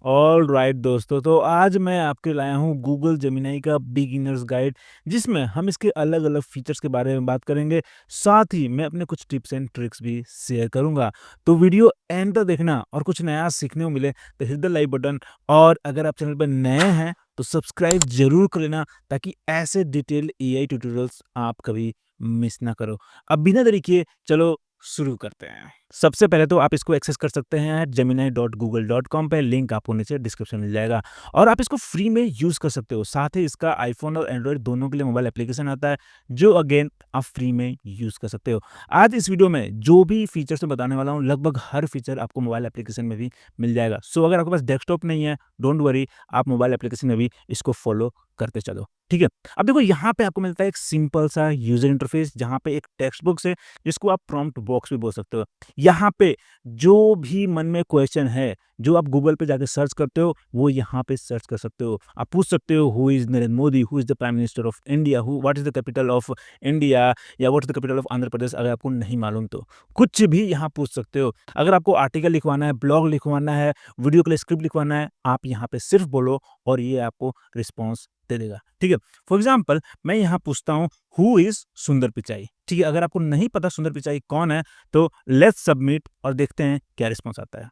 All right दोस्तों, तो आज मैं आपके लाया हूँ गूगल जेमिनी का बिगिनर्स गाइड, जिसमें हम इसके अलग अलग फीचर्स के बारे में बात करेंगे। साथ ही मैं अपने कुछ टिप्स एंड ट्रिक्स भी शेयर करूंगा। तो वीडियो एंड तक देखना और कुछ नया सीखने को मिले तो हिट द लाइक बटन। और अगर आप चैनल पर नए हैं तो सब्सक्राइब जरूर कर लेना, ताकि ऐसे डिटेल एआई ट्यूटोरियल्स आप कभी मिस ना करो। अब बिना देरी किए चलो शुरू करते हैं। सबसे पहले तो आप इसको एक्सेस कर सकते हैं gemini.google.com पे, लिंक आपको नीचे डिस्क्रिप्शन मिल जाएगा। और आप इसको फ्री में यूज़ कर सकते हो। साथ ही इसका आईफ़ोन और एंड्रॉयड दोनों के लिए मोबाइल एप्लीकेशन आता है, जो अगेन आप फ्री में यूज़ कर सकते हो। आज इस वीडियो में जो भी फीचर्स मैं बताने वाला हूँ, लगभग हर फीचर आपको मोबाइल एप्लीकेशन में भी मिल जाएगा। सो अगर आपके पास डेस्कटॉप नहीं है, डोंट वरी, आप मोबाइल एप्लीकेशन में भी इसको फॉलो करते चलो, ठीक है? अब देखो, यहाँ पे आपको मिलता है एक सिंपल सा यूज़र इंटरफेस, जहाँ पे एक टेक्स्ट बॉक्स है, जिसको आप प्रॉम्प्ट बॉक्स भी बोल सकते हो। यहाँ पे जो भी मन में क्वेश्चन है, जो आप गूगल पे जाके सर्च करते हो, वो यहाँ पे सर्च कर सकते हो। आप पूछ सकते हो, who is Narendra Modi, who is the prime minister of India, who what is the capital of India, या what is the capital of Andhra Pradesh, अगर आपको नहीं मालूम तो। कुछ भी यहाँ पूछ सकते हो। अगर आपको आर्टिकल लिखवाना है, ब्लॉग लिखवाना है, वीडियो के लिए स्क्रिप्ट लिखवाना है, आप यहाँ पे सिर्फ बोलो और ये आपको रिस्पॉन्स दे देगा, ठीक है? फॉर एग्ज़ाम्पल मैं यहाँ पूछता हूँ, हु इज़ सुंदर पिचाई, ठीक है? अगर आपको नहीं पता सुंदर पिचाई कौन है, तो लेट्स सबमिट और देखते हैं क्या रिस्पॉन्स आता है।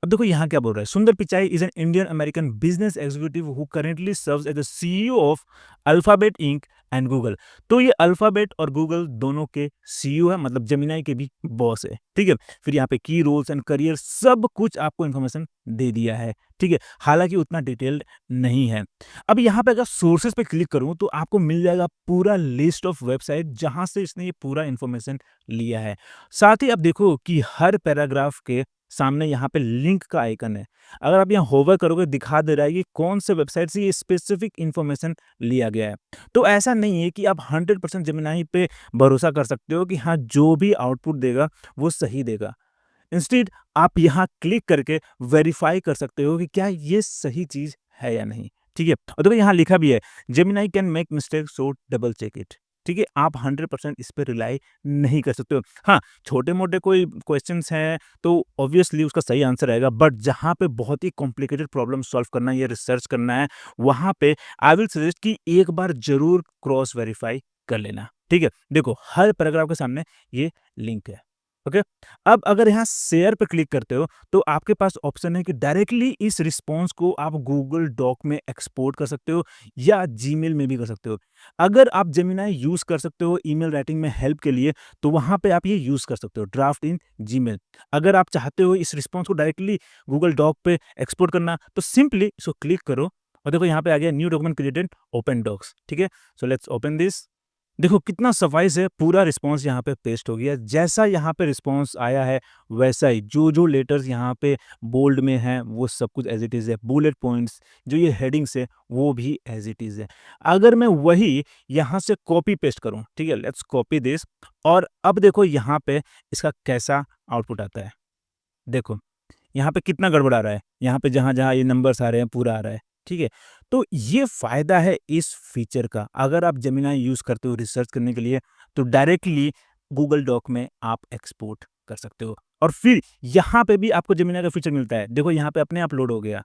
अब देखो यहाँ क्या बोल रहा है, Sundar Pichai is an Indian American business executive who currently serves as the CEO of Alphabet Inc and Google. तो ये अल्फाबेट और गूगल दोनों के सीईओ है, मतलब जेमिनी के भी बॉस है, ठीक है? फिर यहाँ पे की रोल्स एंड करियर सब कुछ आपको इन्फॉर्मेशन दे दिया है, ठीक है? हालांकि उतना डिटेल्ड नहीं है। अब यहाँ पे अगर सोर्सेज पे क्लिक करूँ तो आपको मिल जाएगा पूरा लिस्ट ऑफ वेबसाइट जहाँ से इसने ये पूरा इन्फॉर्मेशन लिया है। साथ ही आप देखो कि हर पैराग्राफ के सामने यहाँ पे लिंक का आइकन है। अगर आप यहाँ होवर करोगे, दिखा दे रहा है कि कौन से वेबसाइट से ये स्पेसिफिक इन्फॉर्मेशन लिया गया है। तो ऐसा नहीं है कि आप 100% जेमिनी पे भरोसा कर सकते हो कि हाँ, जो भी आउटपुट देगा वो सही देगा। इंस्टेड आप यहाँ क्लिक करके वेरीफाई कर सकते हो कि क्या ये सही चीज़ है या नहीं, ठीक है? और देखो यहाँ लिखा भी है, Gemini can make mistake, so double check it, ठीक है? आप 100% इस पे रिलाई नहीं कर सकते हो। हाँ, छोटे-मोटे कोई क्वेश्चंस हैं तो ऑब्वियसली उसका सही आंसर आएगा, बट जहाँ पे बहुत ही कॉम्प्लिकेटेड प्रॉब्लम सॉल्व करना है या रिसर्च करना है, वहाँ पे आई विल सजेस्ट कि एक बार ज़रूर क्रॉस वेरीफाई कर लेना, ठीक है? देखो, हर पैराग्राफ के सामने ये लिंक है, ओके? अब अगर यहाँ शेयर पे क्लिक करते हो, तो आपके पास ऑप्शन है कि डायरेक्टली इस रिस्पॉन्स को आप गूगल डॉक में एक्सपोर्ट कर सकते हो या जीमेल में भी कर सकते हो। अगर आप जेमिनी यूज़ कर सकते हो ईमेल राइटिंग में हेल्प के लिए, तो वहाँ पे आप ये यूज़ कर सकते हो, ड्राफ्ट इन जीमेल। अगर आप चाहते हो इस रिस्पॉन्स को डायरेक्टली गूगल डॉक पे एक्सपोर्ट करना, तो सिंपली इसको क्लिक करो और देखो यहाँ पे आ गया new document created, open docs, ठीक है? So let's open this. देखो कितना सफाई से पूरा रिस्पॉन्स यहाँ पे पेस्ट हो गया। जैसा यहाँ पे रिस्पॉन्स आया है, वैसा ही जो-जो लेटर्स यहाँ पे बोल्ड में हैं, वो सब कुछ एज़ इट इज़ है। बुलेट पॉइंट्स, जो ये हेडिंग्स है, वो भी एज़ इट इज़ है। अगर मैं वही यहाँ से कॉपी पेस्ट करूँ, ठीक है? Let's copy this. और अब देखो यहाँ पे इसका कैसा आउटपुट आता है। देखो, यहाँ पे कितना गड़बड़ आ रहा है, यहाँ पे जहाँ-जहाँ ये नंबर्स आ रहे हैं, पूरा आ रहा है, ठीक है? तो ये फ़ायदा है इस फ़ीचर का। अगर आप जेमिनी यूज़ करते हो रिसर्च करने के लिए, तो डायरेक्टली गूगल डॉक में आप एक्सपोर्ट कर सकते हो। और फिर यहाँ पे भी आपको जेमिनी का फ़ीचर मिलता है। देखो यहाँ पे अपने आप लोड हो गया।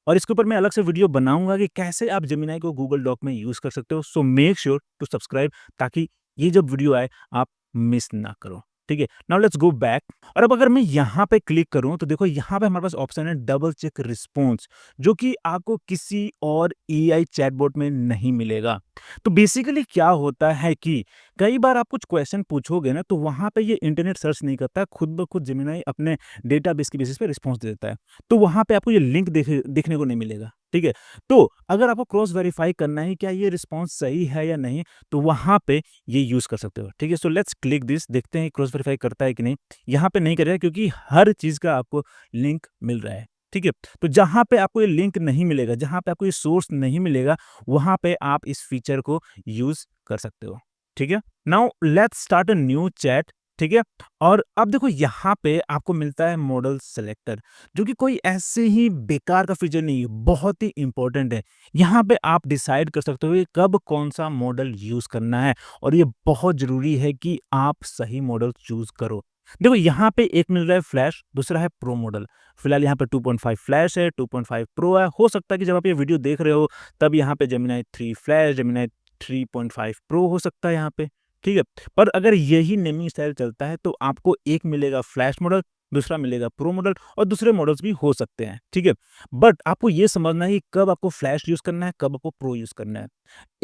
और इसके ऊपर मैं अलग से वीडियो बनाऊँगा कि कैसे आप जेमिनी को गूगल डॉक में यूज़ कर सकते हो। So make sure to subscribe, ताकि ये जब वीडियो आए आप मिस ना करो, ठीक है? Now let's go back. और अब अगर मैं यहाँ पे क्लिक करूँ, तो देखो यहाँ पे हमारे पास ऑप्शन है डबल चेक रिस्पॉन्स, जो कि आपको किसी और एआई चैटबॉट में नहीं मिलेगा। तो बेसिकली क्या होता है कि कई बार आप कुछ क्वेश्चन पूछोगे ना, तो वहाँ पे ये इंटरनेट सर्च नहीं करता, खुद ब खुद जेमिनी अपने डेटाबेस की बेसिस पे रिस्पॉन्स दे देता है। तो वहाँ पे आपको ये लिंक देखने को नहीं मिलेगा, ठीक है? तो अगर आपको क्रॉस वेरीफाई करना है क्या ये रिस्पॉन्स सही है या नहीं, तो वहाँ पे ये यूज़ कर सकते हो, ठीक है? सो लेट्स क्लिक दिस, देखते हैं क्रॉस वेरीफाई करता है कि नहीं। यहाँ पे नहीं करेगा, क्योंकि हर चीज़ का आपको लिंक मिल रहा है, ठीक है? तो जहाँ पे आपको ये लिंक नहीं मिलेगा, जहाँ पे आपको ये सोर्स नहीं मिलेगा, वहाँ पे आप इस फीचर को यूज़ कर सकते हो, ठीक है? Now let's start a new chat, ठीक है? और अब देखो यहाँ पे आपको मिलता है मॉडल सेलेक्टर, जो कि कोई ऐसे ही बेकार का फीचर नहीं है, बहुत ही इंपॉर्टेंट है। यहाँ पे आप डिसाइड कर सकते हो कि कब कौन-सा मॉडल यूज़ करना है, और ये बहुत ज़रूरी है कि आप सही मॉडल चूज़ करो। देखो यहाँ पे एक मिल रहा है फ्लैश, दूसरा है प्रो मॉडल। फिलहाल यहाँ पे 2.5 फ्लैश है, 2.5 प्रो है। हो सकता है कि जब आप ये वीडियो देख रहे हो तब यहाँ पे जेमिनी 3 फ्लैश, जेमिनी 3.5 प्रो हो सकता है यहाँ पे, ठीक है। पर अगर यही नेमिंग स्टाइल चलता है तो आपको एक मिलेगा फ्लैश मॉडल, दूसरा मिलेगा प्रो मॉडल और दूसरे मॉडल्स भी हो सकते हैं, ठीक है। बट आपको ये समझना है कि कब आपको फ्लैश यूज करना है, कब आपको प्रो यूज करना है।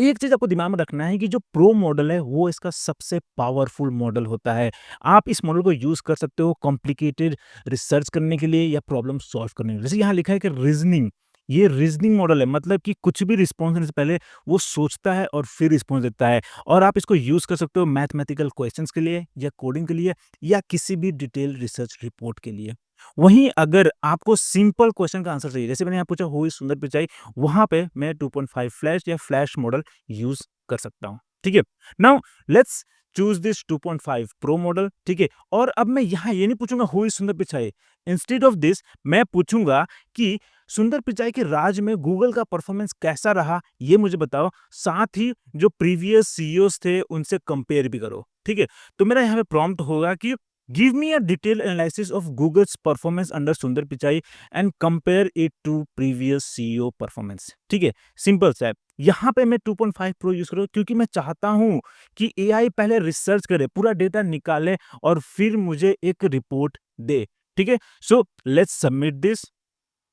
एक चीज आपको दिमाग में रखना है कि जो प्रो मॉडल है वो इसका सबसे पावरफुल मॉडल होता है। आप इस मॉडल को यूज कर सकते हो कॉम्प्लिकेटेड रिसर्च करने के लिए या प्रॉब्लम सॉल्व करने के लिए। जैसे यहाँ लिखा है कि रीजनिंग, ये रीजनिंग मॉडल है, मतलब कि कुछ भी रिस्पॉन्स देने से पहले वो सोचता है और फिर रिस्पॉन्स देता है। और आप इसको यूज कर सकते हो मैथमेटिकल क्वेश्चंस के लिए या कोडिंग के लिए या किसी भी डिटेल रिसर्च रिपोर्ट के लिए। वहीं अगर आपको सिंपल क्वेश्चन का आंसर चाहिए, जैसे मैंने यहाँ पूछा हु इज सुंदर पिचाई, वहां पे मैं 2.5 फ्लैश या फ्लैश मॉडल यूज कर सकता हूँ, ठीक है। Now let's choose this 2.5 pro model, ठीक है। और अब मैं यहाँ ये नहीं पूछूंगा हु इज सुंदर पिचाई, इंस्टेड ऑफ दिस मैं पूछूंगा कि सुंदर पिचाई के राज में गूगल का परफॉर्मेंस कैसा रहा, ये मुझे बताओ। साथ ही जो प्रीवियस सीईओज थे उनसे कंपेयर भी करो, ठीक है। तो मेरा यहाँ पे प्रॉम्प्ट होगा कि give me a detail analysis of Google's performance under Sundar Pichai and compare it to previous CEO performance, ठीक है। सिंपल सा है। यहाँ पे मैं 2.5 प्रो यूज करूँ क्योंकि मैं चाहता हूँ कि एआई पहले रिसर्च करे, पूरा डेटा निकाले और फिर मुझे एक रिपोर्ट दे, ठीक है। So let's submit this.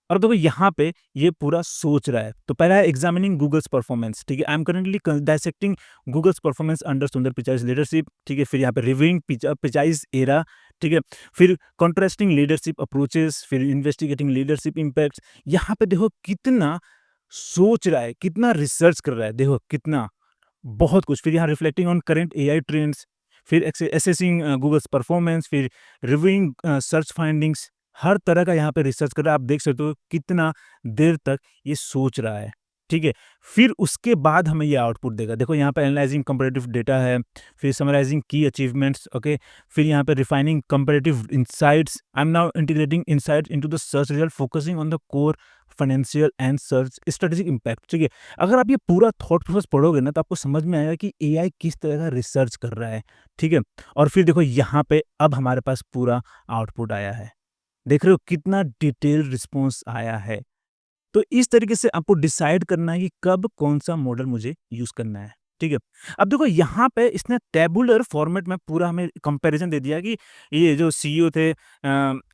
और देखो यहाँ पे ये पूरा सोच रहा है। तो पहला है एग्जामिनिंग गूगल्स परफॉर्मेंस, ठीक है। I am currently dissecting Google's performance under Sundar Pichai's leadership, ठीक है। फिर यहाँ पे रिव्यूइंग पिचाईज एरा, ठीक है। फिर कॉन्ट्रास्टिंग लीडरशिप अप्रोचेस, फिर इन्वेस्टिगेटिंग लीडरशिप इम्पैक्ट। यहाँ पे देखो कितना सोच रहा है, कितना रिसर्च कर रहा है, देखो कितना बहुत कुछ। फिर यहाँ reflecting on current AI trends, फिर असेसिंग गूगल्स परफॉर्मेंस, फिर रिव्यूइंग सर्च फाइंडिंग्स। हर तरह का यहाँ पे रिसर्च कर रहा है। आप देख सकते हो कितना देर तक ये सोच रहा है, ठीक है। फिर उसके बाद हमें ये आउटपुट देगा। देखो यहाँ पे एनालाइजिंग कंपैरेटिव डेटा है, फिर समराइजिंग की अचीवमेंट्स, ओके। फिर यहाँ पे refining comparative insights, I am now integrating insights into the search result focusing on the core financial and search strategic impact, ठीक है। अगर आप ये पूरा थॉट प्रोसेस पढ़ोगे ना तो आपको समझ में आएगा कि एआई किस तरह का रिसर्च कर रहा है, ठीक है। और फिर देखो यहाँ पे अब हमारे पास पूरा आउटपुट आया है। देख रहे हो कितना डिटेल रिस्पॉन्स आया है। तो इस तरीके से आपको डिसाइड करना है कि कब कौन-सा मॉडल मुझे यूज़ करना है, ठीक है। अब देखो यहाँ पे इसने टैबुलर फॉर्मेट में पूरा हमें कंपैरिज़न दे दिया कि ये जो सीईओ थे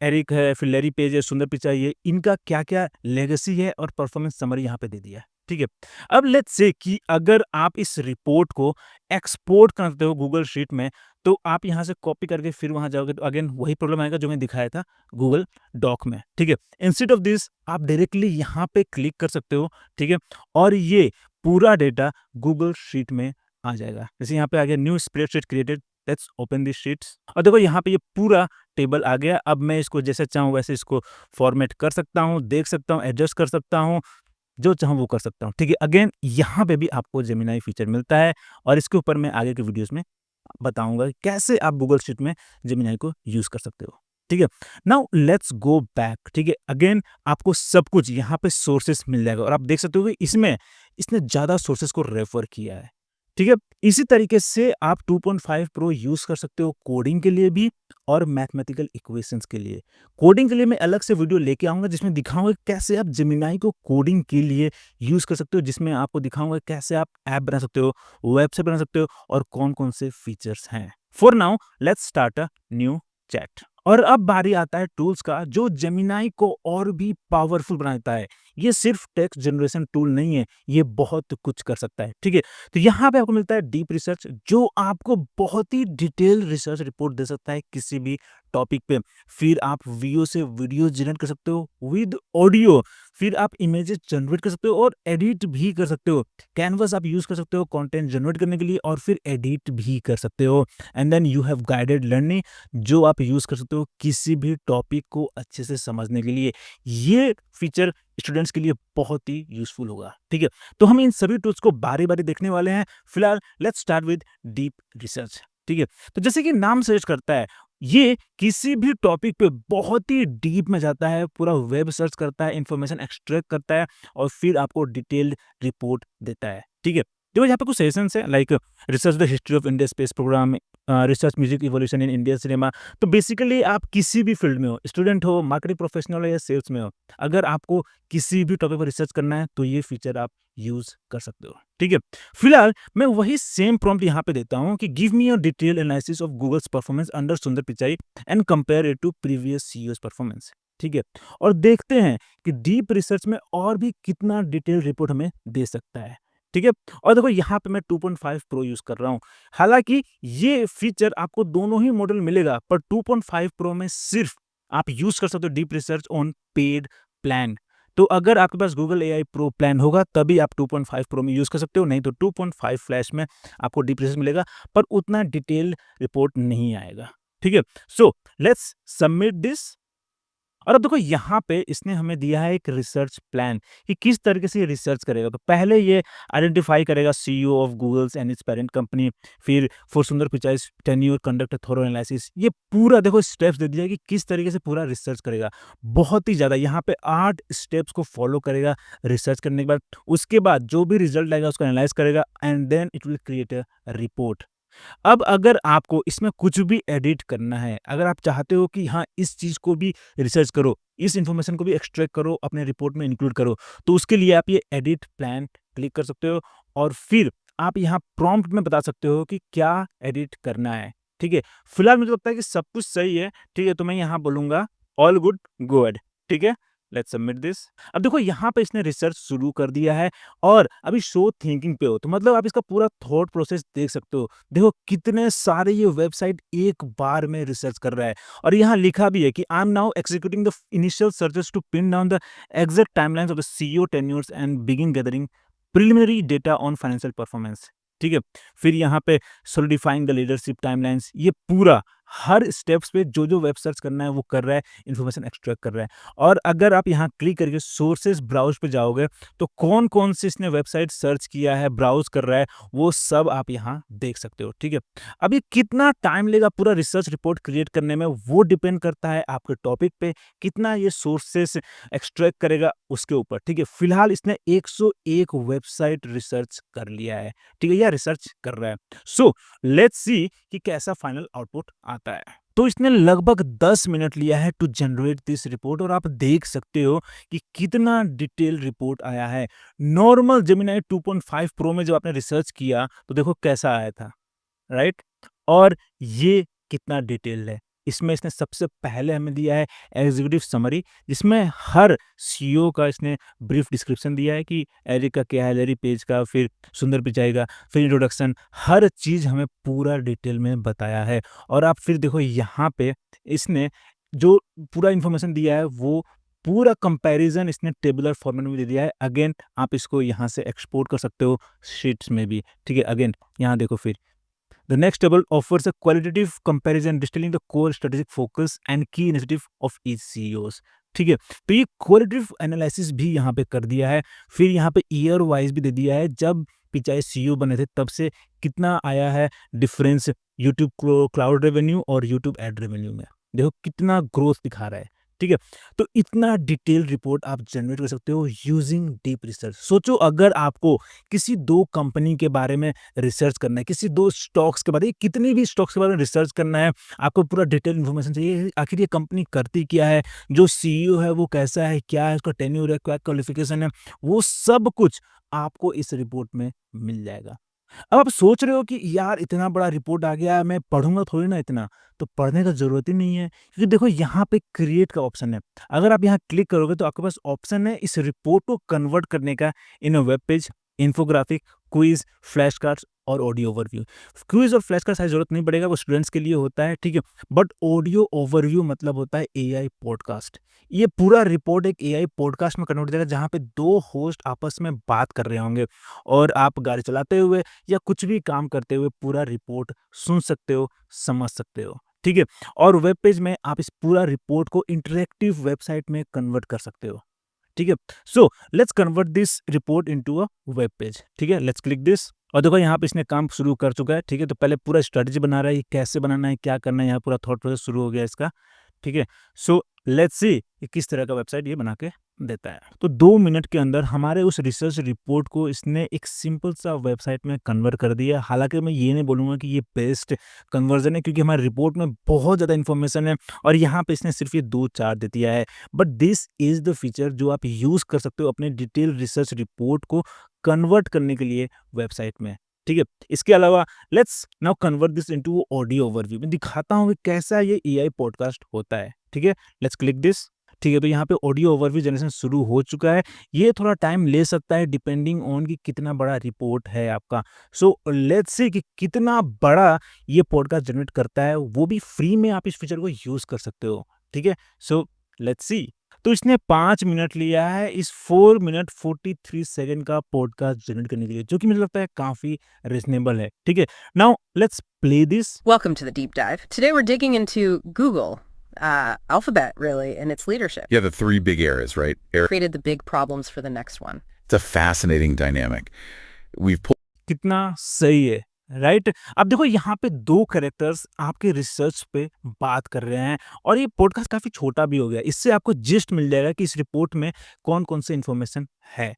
एरिक है, फिर लैरी पेज है, सुंदर पिचाई है, इनका क्या-क्या लेगेसी है और परफॉर्मेंस समरी यहाँ पे दे दिया है, ठीक है। अब लेट्स से कि अगर आप इस रिपोर्ट को एक्सपोर्ट करते हो गूगल शीट में, तो आप यहाँ से कॉपी करके फिर वहाँ जाओगे तो अगेन वही प्रॉब्लम आएगा जो मैंने दिखाया था गूगल डॉक में, ठीक है। इंस्टेड ऑफ दिस आप डायरेक्टली यहाँ पे क्लिक कर सकते हो, ठीक है। और ये पूरा डेटा गूगल शीट में आ जाएगा। जैसे यहाँ पे आ गया new spreadsheet created, let's open this sheets. और देखो यहाँ पे ये पूरा टेबल आ गया। अब मैं इसको जैसे चाहूँ वैसे इसको फॉर्मेट कर सकता हूँ, देख सकता हूँ, एडजस्ट कर सकता हूँ, जो चाहूँ वो कर सकता हूँ, ठीक है। अगेन यहाँ पे भी आपको जेमिनी फीचर मिलता है और इसके ऊपर मैं आगे के वीडियोस में बताऊंगा कि कैसे आप गूगल शीट में जेमिनी को यूज कर सकते हो, ठीक है। नाउ लेट्स गो बैक, ठीक है। अगेन आपको सब कुछ यहाँ पे सोर्सेस मिल जाएगा और आप देख सकते हो कि इसमें इसने ज्यादा सोर्सेस को रेफर किया है, ठीक है। इसी तरीके से आप 2.5 प्रो यूज कर सकते हो कोडिंग के लिए भी और मैथमेटिकल इक्वेशंस के लिए। कोडिंग के लिए मैं अलग से वीडियो लेके आऊंगा जिसमें दिखाऊंगा कैसे आप जेमिनी को कोडिंग के लिए यूज कर सकते हो, जिसमें आपको दिखाऊंगा कैसे आप ऐप बना सकते हो, वेबसाइट बना सकते हो और कौन कौन से फीचर्स हैं। For now let's start a new chat. और अब बारी आता है टूल्स का जो जेमिनी को और भी पावरफुल बना देता है। ये सिर्फ टेक्स्ट जनरेशन टूल नहीं है, ये बहुत कुछ कर सकता है, ठीक है। तो यहाँ पे आपको मिलता है डीप रिसर्च जो आपको बहुत ही डिटेल रिसर्च रिपोर्ट दे सकता है किसी भी टॉपिक पे। फिर आप वीडियो से वीडियो जनरेट कर सकते हो विद ऑडियो, फिर आप इमेजेस जनरेट कर सकते हो और एडिट भी कर सकते हो। कैनवस आप यूज कर सकते हो कंटेंट जनरेट करने के लिए और फिर एडिट भी कर सकते हो। And then you have guided learning जो आप यूज कर सकते हो किसी भी टॉपिक को अच्छे से समझने के लिए। ये फीचर स्टूडेंट्स के लिए बहुत ही यूजफुल होगा, ठीक है। तो हम इन सभी टूल्स को बारी बारी देखने वाले हैं। फिलहाल let's start with deep research, ठीक है। तो जैसे कि नाम सजेस्ट करता है, ये किसी भी टॉपिक पे बहुत ही डीप में जाता है, पूरा वेब सर्च करता है, इंफॉर्मेशन एक्सट्रैक्ट करता है और फिर आपको डिटेल्ड रिपोर्ट देता है, ठीक है। देखो यहाँ पे कुछ सेशंस हैं like research the history of India space program, research music evolution in Indian cinema. तो बेसिकली आप किसी भी फील्ड में हो, स्टूडेंट हो, मार्केटिंग प्रोफेशनल हो या सेल्स में हो, अगर आपको किसी भी टॉपिक पर रिसर्च करना है तो ये फीचर आप यूज़ कर सकते हो, ठीक है? फिलहाल मैं वही सेम प्रॉम्प्ट यहाँ पे देता हूँ कि give me a detailed analysis of Google's performance under Sundar Pichai and compare it to previous CEOs performance, ठीक है? और देखते हैं कि डीप रिसर्च में और भी कितना डिटेल रिपोर्ट हमें दे सकता है, ठीक है? और देखो यहाँ पे मैं 2.5 प्रो यूज़ कर रहा हूँ। हालाँकि ये फीचर आपको दोनों ही मॉडल मिलेगा, पर 2.5 प्रो में सिर्फ़ आप यूज़ कर सकते हो deep research on paid plan. तो अगर आपके पास गूगल एआई प्रो प्लान होगा तभी आप 2.5 प्रो में यूज़ कर सकते हो, नहीं तो 2.5 फ्लैश में आपको डीप रिसर्च मिलेगा, पर उतना डिटेल रिपोर्ट नहीं आएगा, ठीक है? So let's submit this. और अब देखो यहाँ पे इसने हमें दिया है एक रिसर्च प्लान कि किस तरीके से ये रिसर्च करेगा। तो पहले ये आइडेंटिफाई करेगा CEO of Google's and its parent company, फिर for Sundar Pichai's tenure conduct a thorough analysis. ये पूरा देखो स्टेप्स दे दिया है कि किस तरीके से पूरा रिसर्च करेगा। बहुत ही ज़्यादा यहाँ पे 8 स्टेप्स को फॉलो करेगा रिसर्च करने के बाद। उसके बाद जो भी रिजल्ट आएगा उसको एनालाइज़ करेगा and then it will create a report. अब अगर आपको इसमें कुछ भी एडिट करना है, अगर आप चाहते हो कि हाँ, इस चीज़ को भी रिसर्च करो, इस इन्फॉर्मेशन को भी एक्सट्रैक्ट करो, अपने रिपोर्ट में इंक्लूड करो, तो उसके लिए आप ये एडिट प्लान क्लिक कर सकते हो और फिर आप यहाँ प्रॉम्प्ट में बता सकते हो कि क्या एडिट करना है, ठीक है? फिलहाल मुझे लगता है कि सब कुछ सही है, ठीक है? तो मैं यहाँ बोलूँगा ऑल गुड, गो अहेड, ठीक है? Let's submit this. अब देखो यहाँ पे इसने रिसर्च शुरू कर दिया है और अभी शो थिंकिंग पे हो, तो मतलब आप इसका पूरा थॉट प्रोसेस देख सकते हो। देखो कितने सारे ये वेबसाइट एक बार में रिसर्च कर रहा है और यहाँ लिखा भी है कि I am now executing the initial searches to pin down the exact timelines of the CEO tenures and begin gathering preliminary data on financial performance, ठीक है? फिर यहाँ पे सॉलिडिफाइंग द लीडरशिप टाइमलाइंस, ये पूरा हर स्टेप्स पे जो वेब सर्च करना है वो कर रहा है, इन्फॉर्मेशन एक्सट्रैक्ट कर रहा है। और अगर आप यहाँ क्लिक करके सोर्सेस ब्राउज़ पे जाओगे तो कौन-कौन से इसने वेबसाइट सर्च किया है, ब्राउज़ कर रहा है, वो सब आप यहाँ देख सकते हो, ठीक है? अब ये कितना टाइम लेगा पूरा रिसर्च रिपोर्ट क्रिएट करने में, वो डिपेंड करता है आपके टॉपिक पे, कितना ये सोर्सेस एक्सट्रैक्ट करेगा उसके ऊपर, ठीक है? फिलहाल इसने 101 वेबसाइट रिसर्च कर लिया है, ठीक है? या रिसर्च कर रहा है। सो लेट्स सी कि कैसा फाइनल आउटपुट आता है। तो इसने लगभग 10 मिनट लिया है टू जनरेट दिस रिपोर्ट और आप देख सकते हो कि कितना डिटेल रिपोर्ट आया है। नॉर्मल जेमिनी 2.5 प्रो में जब आपने रिसर्च किया तो देखो कैसा आया था, राइट? और ये कितना डिटेल्ड है। इसमें इसने सबसे पहले हमें दिया है एग्जीक्यूटिव समरी, जिसमें हर सीईओ का इसने ब्रीफ डिस्क्रिप्शन दिया है कि एरिक का क्या है, लैरी पेज का, फिर सुंदर पिचाई का, फिर इंट्रोडक्शन, हर चीज़ हमें पूरा डिटेल में बताया है। और आप फिर देखो यहाँ पे इसने जो पूरा इन्फॉर्मेशन दिया है वो पूरा कंपैरिजन इसने टेबुलर फॉर्मेट में दे दिया है। अगेन आप इसको यहाँ से एक्सपोर्ट कर सकते हो शीट्स में भी, ठीक है? अगेन यहाँ देखो फिर the next table offers a qualitative comparison distilling the core strategic focus and key initiative of each CEOs, ठीक है? तो ये क्वालिटेटिव एनालिसिस भी यहाँ पे कर दिया है। फिर यहाँ पे ईयर वाइज भी दे दिया है, जब पिचाई सीईओ बने थे तब से कितना आया है डिफरेंस यूट्यूब क्लाउड रेवेन्यू और यूट्यूब एड रेवेन्यू में। देखो कितना ग्रोथ दिखा रहा है, ठीक है? तो इतना डिटेल रिपोर्ट आप जनरेट कर सकते हो यूजिंग डीप रिसर्च। सोचो अगर आपको किसी 2 कंपनी के बारे में रिसर्च करना है, किसी 2 स्टॉक्स के बारे में, कितने भी स्टॉक्स के बारे में रिसर्च करना है, आपको पूरा डिटेल इन्फॉर्मेशन चाहिए, आखिर ये कंपनी करती क्या है, जो सीईओ है वो कैसा है, क्या है उसका टेन्योर है, क्या क्वालिफिकेशन है, वो सब कुछ आपको इस रिपोर्ट में मिल जाएगा। अब आप सोच रहे हो कि यार इतना बड़ा रिपोर्ट आ गया है, मैं पढ़ूँगा थोड़ी ना इतना, तो पढ़ने का ज़रूरत ही नहीं है, क्योंकि देखो यहाँ पे क्रिएट का ऑप्शन है। अगर आप यहाँ क्लिक करोगे तो आपके पास ऑप्शन है इस रिपोर्ट को कन्वर्ट करने का in a web page, infographic, quiz, flash cards और ऑडियो ओवरव्यू। क्विज़ और फ्लैश कार्ड शायद ज़रूरत नहीं पड़ेगा, वो स्टूडेंट्स के लिए होता है, ठीक है? बट ऑडियो ओवरव्यू मतलब होता है एआई पॉडकास्ट। ये पूरा रिपोर्ट एक एआई पॉडकास्ट में कन्वर्ट हो जाएगा, जहाँ पे 2 होस्ट आपस में बात कर रहे होंगे और आप गाड़ी चलाते हुए या कुछ भी काम करते हुए पूरा रिपोर्ट सुन सकते हो, समझ सकते हो, ठीक है? और वेब पेज में आप इस पूरा रिपोर्ट को इंटरैक्टिव वेबसाइट में कन्वर्ट कर सकते हो, ठीक है? So let's convert this report into a web page, ठीक है? लेट्स क्लिक दिस और देखो यहाँ पे इसने काम शुरू कर चुका है, ठीक है? तो पहले पूरा स्ट्रेटजी बना रहा है, ये कैसे बनाना है, क्या करना है, यहाँ पूरा थॉट प्रोसेस शुरू हो गया इसका, ठीक है? सो लेट्स सी कि किस तरह का वेबसाइट ये बना के देता है। तो 2 मिनट के अंदर हमारे उस रिसर्च रिपोर्ट को इसने एक सिंपल सा वेबसाइट में कन्वर्ट कर दिया। हालाँकि मैं ये नहीं बोलूँगा कि ये बेस्ट कन्वर्जन है, क्योंकि हमारी रिपोर्ट में बहुत ज़्यादा इन्फॉर्मेशन है और यहाँ पे इसने सिर्फ़ ये 2-4 दे दिया है। But this is the feature जो आप यूज़ कर सकते हो अपने डिटेल रिसर्च रिपोर्ट को कन्वर्ट करने के लिए वेबसाइट में। ठीक है? इसके अलावा let's now convert this into audio overview. मैं दिखाता हूँ कि कैसा ये एआई पॉडकास्ट होता है। ठीक है? Let's click this. ठीक है, तो यहाँ पे ऑडियो ओवरव्यू जनरेशन शुरू हो चुका है। ये थोड़ा टाइम ले सकता है डिपेंडिंग ऑन कि कितना बड़ा रिपोर्ट है आपका। सो लेट्स से कि कितना बड़ा ये पॉडकास्ट जनरेट करता है, वो भी फ्री में आप इस फीचर को यूज़ कर सकते हो। ठीक है? So let's see. तो इसने 5 मिनट लिया है इस 4 मिनट 43 सेकंड का पॉडकास्ट जनरेट करने के लिए, जो कि मुझे लगता है काफ़ी रीज़नेबल है। ठीक है? Now let's play this. Welcome to the deep dive. Today we're digging into Google, Alphabet really, and its leadership. Yeah, the three big eras, right? Created the big problems for the next one. It's a fascinating dynamic. We've pulled कितना सही है, right? अब देखो यहाँ पे 2 characters आपके research पे बात कर रहे हैं और ये पॉडकास्ट काफ़ी छोटा भी हो गया। इससे आपको जिस्ट मिल जाएगा कि इस रिपोर्ट में कौन-कौन से इन्फॉर्मेशन है।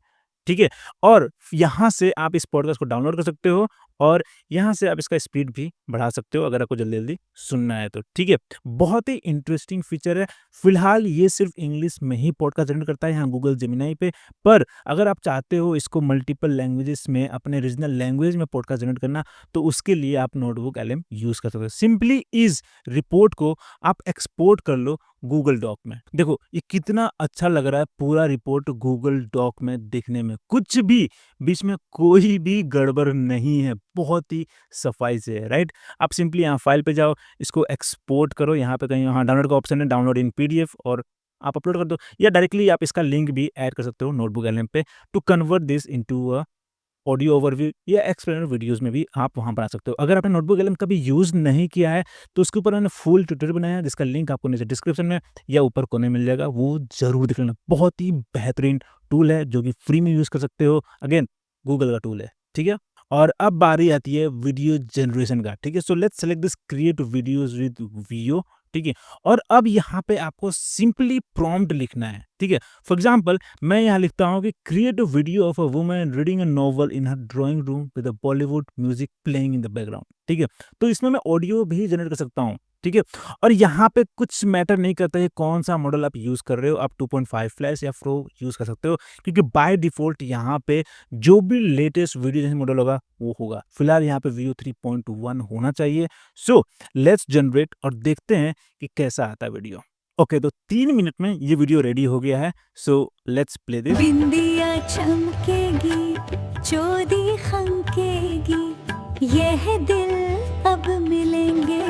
ठीक है? और यहाँ से आप इस पॉडकास्ट को डाउनलोड कर सकते हो और यहाँ से आप इसका स्पीड भी बढ़ा सकते हो अगर आपको जल्दी-जल्दी सुनना है तो। ठीक है? बहुत ही इंटरेस्टिंग फीचर है। फिलहाल ये सिर्फ़ इंग्लिश में ही पॉडकास्ट जनरेट करता है यहाँ गूगल जेमिनी पे। पर अगर आप चाहते हो इसको मल्टीपल लैंग्वेजेस में अपने रीजनल लैंग्वेज में पॉडकास्ट जनरेट करना, तो उसके लिए आप नोटबुक एलएम यूज़ कर सकते हो। सिंपली इस रिपोर्ट को आप एक्सपोर्ट कर लो गूगल डॉक में। देखो ये कितना अच्छा लग रहा है पूरा रिपोर्ट गूगल डॉक में देखने में। कुछ भी बीच में कोई भी गड़बड़ नहीं है, बहुत ही सफाई से है, राइट? आप सिंपली यहाँ फाइल पे जाओ, इसको एक्सपोर्ट करो, यहाँ पे कहीं यहाँ डाउनलोड का ऑप्शन है, डाउनलोड इन पीडीएफ और आप अपलोड कर दो या डायरेक्टली आप इसका लिंक भी ऐड कर सकते हो नोटबुक एलएम पे to convert this into a audio overview या एक्सप्लेनर वीडियोस में भी आप वहाँ बना सकते हो। अगर आपने नोटबुक एलएम कभी यूज़ नहीं किया है तो उसके ऊपर मैंने फुल ट्यूटोरियल बनाया है जिसका लिंक आपको नीचे डिस्क्रिप्शन में या ऊपर कोने में मिल जाएगा, वो ज़रूर देख लेना। बहुत ही बेहतरीन टूल है जो कि फ्री में यूज़ कर सकते हो। अगेन गूगल का टूल है, ठीक है? और अब बारी आती है वीडियो जनरेशन का, ठीक है? So let's select this create videos with Veo, ठीक है? और अब यहाँ पे आपको सिंपली प्रॉम्प्ट लिखना है, ठीक है? फॉर एग्जांपल मैं यहाँ लिखता हूँ कि create a video of a woman reading a novel in her drawing room with a Bollywood music playing in the background, ठीक है? तो इसमें मैं ऑडियो भी जनरेट कर सकता हूँ, ठीक है? और यहाँ पे कुछ मैटर नहीं करता है कौन सा मॉडल आप यूज़ कर रहे हो, आप 2.5 फ्लैश या प्रो यूज़ कर सकते हो, क्योंकि बाय डिफ़ॉल्ट यहाँ पे जो भी लेटेस्ट वीडियो जनरेशन मॉडल होगा वो होगा। फिलहाल यहाँ पे वीओ 3.1 होना चाहिए। सो लेट्स जनरेट और देखते हैं कि कैसा आता है वीडियो। ओके, तो 3 मिनट में ये वीडियो रेडी हो गया है। So let's play this. बिंदिया चमकेगी, चोदी खनकेगी, यह दिल अब मिलेंगे।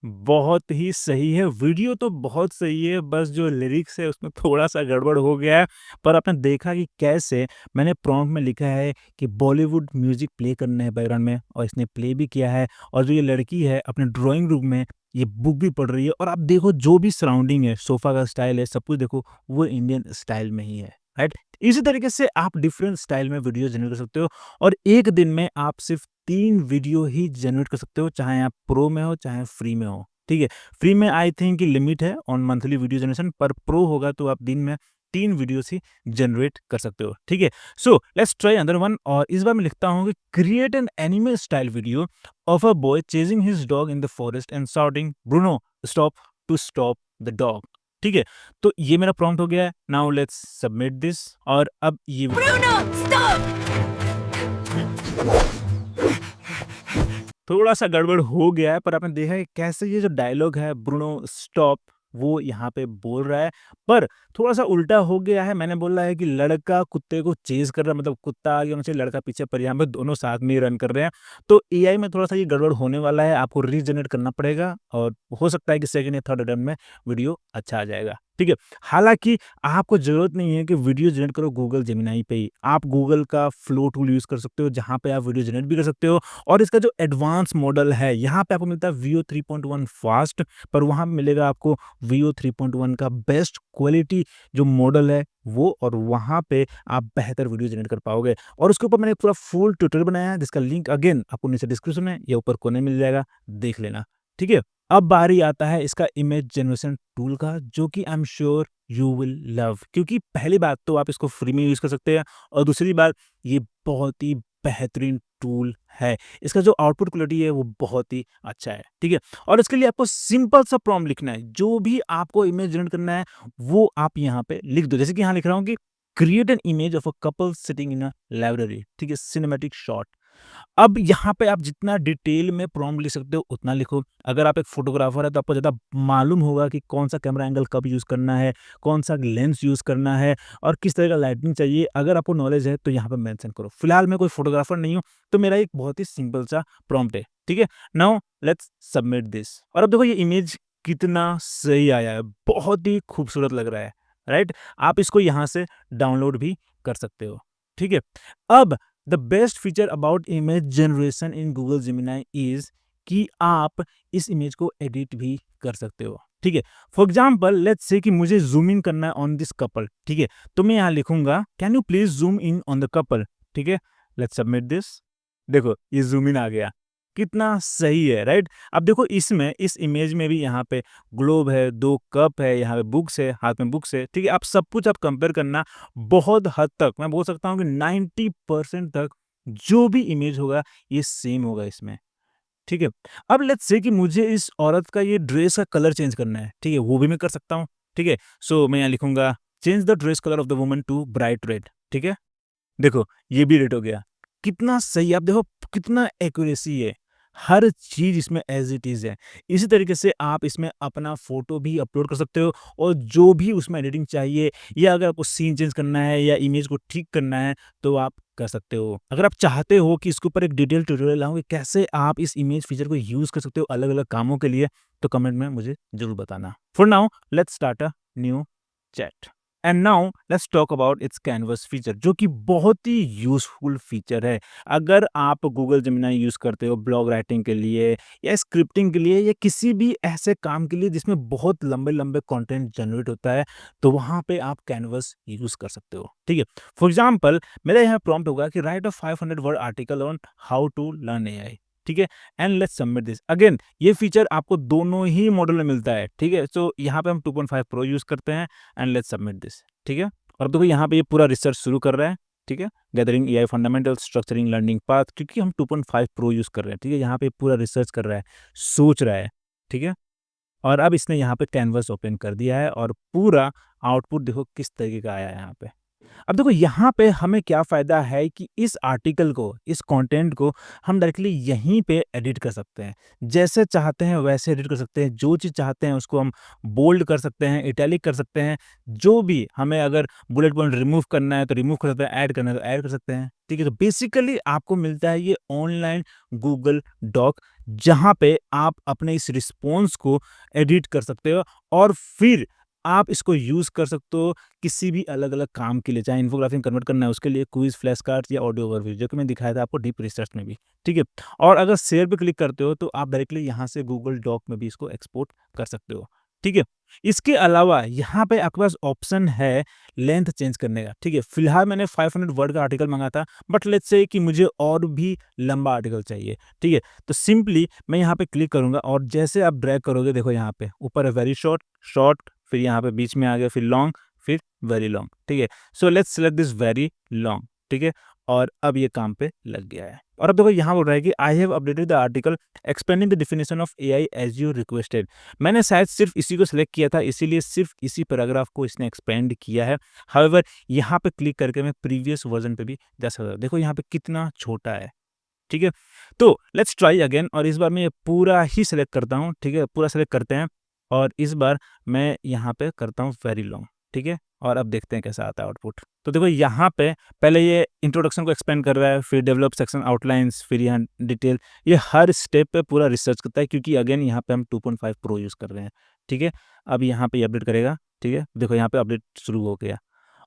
बहुत ही सही है, वीडियो तो बहुत सही है, बस जो लिरिक्स है उसमें थोड़ा-सा गड़बड़ हो गया है। पर आपने देखा कि कैसे मैंने प्रॉम्प्ट में लिखा है कि बॉलीवुड म्यूज़िक प्ले करना है बैकग्राउंड में और इसने प्ले भी किया है और जो ये लड़की है अपने ड्राइंग रूम में ये बुक भी पढ़ रही है और आप देखो जो भी सराउंडिंग है, सोफ़ा का स्टाइल है, सब कुछ देखो वो इंडियन स्टाइल में ही है, राइट? इसी तरीके से आप डिफरेंट स्टाइल में वीडियो जनरेट कर सकते हो और एक दिन में आप सिर्फ़ 3 वीडियो ही जनरेट कर सकते हो, चाहे आप प्रो में हो, चाहे फ्री में हो, ठीक है? फ्री में आई थिंक कि लिमिट है ऑन मंथली वीडियो जनरेशन, पर प्रो होगा तो आप दिन में 3 वीडियोज़ ही जनरेट कर सकते हो, ठीक है? So let's try another one और इस बार मैं लिखता हूँ कि create an anime style video of a boy chasing his dog in the forest and shouting Bruno stop to stop the dog, ठीक है? तो ये मेरा प्रॉम्प्ट हो गया है। नाउ लेट्स सबमिट दिस और अब ये ब्रूनो स्टॉप। थोड़ा-सा गड़बड़ हो गया है, पर आपने देखा है कैसे ये जो डायलॉग है ब्रूनो स्टॉप वो यहाँ पे बोल रहा है, पर थोड़ा-सा उल्टा हो गया है। मैंने बोला है कि लड़का कुत्ते को चेज़ कर रहा है, मतलब कुत्ता आगे होना चाहिए, लड़का पीछे, पर यहाँ पे दोनों साथ में ही रन कर रहे हैं। तो एआई में थोड़ा-सा ये गड़बड़ होने वाला है, आपको रीजनरेट करना पड़ेगा और हो सकता है कि सेकंड या थर्ड अटेम्प्ट में वीडियो अच्छा आ जाएगा, ठीक है? हालाँकि आपको ज़रूरत नहीं है कि वीडियो जनरेट करो गूगल जेमिनी पे ही, आप गूगल का फ्लो टूल यूज़ कर सकते हो, जहाँ पे आप वीडियो जनरेट भी कर सकते हो और इसका जो एडवांस मॉडल है, यहाँ पे आपको मिलता है वीओ 3.1 फास्ट, पर वहाँ मिलेगा आपको वीओ 3.1 का बेस्ट क्वालिटी जो मॉडल है वो, और वहाँ पे आप बेहतर वीडियो जनरेट कर पाओगे। और उसके ऊपर मैंने पूरा फुल ट्यूटोरियल बनाया है जिसका लिंक अगेन आपको नीचे डिस्क्रिप्शन में या ऊपर कोने में मिल जाएगा, देख लेना, ठीक है? अब बारी आता है इसका इमेज जनरेशन टूल का, जो कि I am sure you will love, क्योंकि पहली बात तो आप इसको फ्री में यूज़ कर सकते हैं और दूसरी बात ये बहुत ही बेहतरीन टूल है। इसका जो आउटपुट क्वालिटी है वो बहुत ही अच्छा है, ठीक है? और इसके लिए आपको सिंपल सा प्रॉम्प्ट लिखना है, जो भी आपको इमेज जनरेट करना है वो आप यहाँ पे लिख दो। जैसे कि यहाँ लिख रहा हूँ कि create an image of a couple sitting in a library, ठीक है? Cinematic shot. अब यहाँ पे आप जितना डिटेल में प्रॉम्प्ट लिख सकते हो उतना लिखो। अगर आप एक फोटोग्राफर है तो आपको ज़्यादा मालूम होगा कि कौन सा कैमरा एंगल कब यूज़ करना है, कौन सा लेंस यूज़ करना है और किस तरह का लाइटिंग चाहिए। अगर आपको नॉलेज है तो यहाँ पे मेंशन करो। फिलहाल मैं कोई फोटोग्राफर नहीं हूँ, तो मेरा एक बहुत ही सिंपल सा प्रॉम्प्ट है, ठीक है? Now let's submit this. और अब देखो ये इमेज कितना सही आया है, बहुत ही खूबसूरत लग रहा है, राइट? आप इसको यहाँ से डाउनलोड भी कर सकते हो, ठीक है? अब the best feature about image generation in Google Gemini is कि आप इस इमेज को एडिट भी कर सकते हो, ठीक है? फॉर एग्जाम्पल लेट्स से कि मुझे जूम इन करना है ऑन दिस कपल, ठीक है? तो मैं यहाँ लिखूंगा can you please zoom in on the couple, ठीक है? Let's submit this. देखो ये जूम इन आ गया, कितना सही है, राइट? अब देखो इसमें इस इमेज में भी यहाँ पे ग्लोब है, 2 कप है, यहाँ पे बुक्स है, हाथ में बुक्स है, ठीक है? आप सब कुछ आप कंपेयर करना, बहुत हद तक मैं बोल सकता हूँ कि 90% तक जो भी इमेज होगा ये सेम होगा इसमें, ठीक है? अब लेट्स से कि मुझे इस औरत का ये ड्रेस का कलर चेंज करना है, ठीक है? वो भी मैं कर सकता हूँ, ठीक है? सो मैं यहाँ लिखूंगा change the dress colour of the woman to bright red, ठीक है? देखो ये भी रेड हो गया, कितना सही। आप देखो कितना एक्यूरेसी है, हर चीज इसमें एज इट इज है। इसी तरीके से आप इसमें अपना फोटो भी अपलोड कर सकते हो और जो भी उसमें एडिटिंग चाहिए या अगर आपको सीन चेंज करना है या इमेज को ठीक करना है तो आप कर सकते हो। अगर आप चाहते हो कि इसके ऊपर एक डिटेल ट्यूटोरियल लाऊं कि कैसे आप इस इमेज फीचर को यूज कर सकते हो अलग अलग कामों के लिए, तो कमेंट में मुझे जरूर बताना। For now let's start a new chat and now let's talk about it's canvas feature, जो कि बहुत ही यूजफुल फीचर है। अगर आप गूगल जेमिनी यूज करते हो ब्लॉग राइटिंग के लिए या स्क्रिप्टिंग के लिए या किसी भी ऐसे काम के लिए जिसमें बहुत लंबे लंबे कंटेंट जनरेट होता है, तो वहां पे आप कैनवस यूज कर सकते हो, ठीक है? फॉर एग्जाम्पल मेरा यहाँ प्रॉम्प्ट होगा कि write a 500 word article on how to learn AI, ठीक है? And let's submit this. Again ये फीचर आपको दोनों ही मॉडल में मिलता है, ठीक है? सो यहाँ पे हम 2.5 प्रो यूज करते हैं एंड लेट्स सबमिट दिस, ठीक है? और अब देखो यहाँ पे ये पूरा रिसर्च शुरू कर रहा है, ठीक है? Gathering AI fundamental structuring learning path, क्योंकि हम 2.5 प्रो यूज कर रहे हैं, ठीक है? यहाँ पे पूरा रिसर्च कर रहा है, सोच रहा है, ठीक है? और अब इसने यहाँ पे कैनवस ओपन कर दिया है और पूरा आउटपुट देखो किस तरीके का आया है यहाँ पे। अब देखो यहाँ पे हमें क्या फ़ायदा है कि इस आर्टिकल को, इस कंटेंट को हम डायरेक्टली यहीं पे एडिट कर सकते हैं। जैसे चाहते हैं वैसे एडिट कर सकते हैं, जो चीज़ चाहते हैं उसको हम बोल्ड कर सकते हैं, इटैलिक कर सकते हैं, जो भी हमें अगर बुलेट पॉइंट रिमूव करना है तो रिमूव कर सकते हैं, ऐड करना है तो ऐड कर सकते हैं, ठीक है? तो बेसिकली आपको मिलता है ये ऑनलाइन गूगल डॉक, जहाँ पे आप अपने इस रिस्पॉन्स को एडिट कर सकते हो और फिर आप इसको यूज़ कर सकते हो किसी भी अलग-अलग काम के लिए, चाहे इन्फोग्राफिक कन्वर्ट करना है उसके लिए, क्विज़, फ्लैश कार्ड्स या ऑडियो ओवरव्यू, जो कि मैं दिखाया था आपको डीप रिसर्च में भी, ठीक है? और अगर शेयर पे क्लिक करते हो तो आप डायरेक्टली यहाँ से गूगल डॉक में भी इसको एक्सपोर्ट कर सकते हो, ठीक है? इसके अलावा यहाँ पे आपके पास ऑप्शन है लेंथ चेंज करने का, ठीक है? फिलहाल मैंने 500 वर्ड का आर्टिकल माँगा था, बट लेट्स से कि मुझे और भी लंबा आर्टिकल चाहिए, ठीक है? तो सिंपली मैं यहाँ पे क्लिक करूँगा और जैसे आप ड्रैग करोगे देखो यहाँ पे ऊपर है वेरी शॉर्ट, शॉर्ट, फिर यहाँ पे बीच में आ गया, फिर लॉन्ग, फिर वेरी लॉन्ग, ठीक है? So let's select this very long, ठीक है? और अब ये काम पे लग गया है। और अब देखो यहाँ बोल रहा है कि I have updated the article expanding the definition of AI as you requested. मैंने शायद सिर्फ इसी को सिलेक्ट किया था, इसीलिए सिर्फ इसी पैराग्राफ को इसने एक्सपेंड किया है। हाउएवर यहाँ पे क्लिक करके मैं प्रीवियस वर्जन पे भी जा सकता हूँ। देखो यहाँ पे कितना छोटा है, ठीक है? तो लेट्स ट्राई अगेन और इस बार मैं ये पूरा ही सिलेक्ट करता हूँ, ठीक है? पूरा सिलेक्ट करते हैं और इस बार मैं यहाँ पे करता हूँ वेरी लॉन्ग, ठीक है? और अब देखते हैं कैसा आता है आउटपुट। तो देखो यहाँ पे पहले ये इंट्रोडक्शन को एक्सपेंड कर रहा है, फिर डेवलप सेक्शन आउटलाइंस, फिर यहाँ डिटेल, ये हर स्टेप पे पूरा रिसर्च करता है, क्योंकि अगेन यहाँ पे हम 2.5 प्रो यूज़ कर रहे हैं, ठीक है? अब यहाँ पे अपडेट करेगा, ठीक है? देखो यहाँ पे अपडेट शुरू हो गया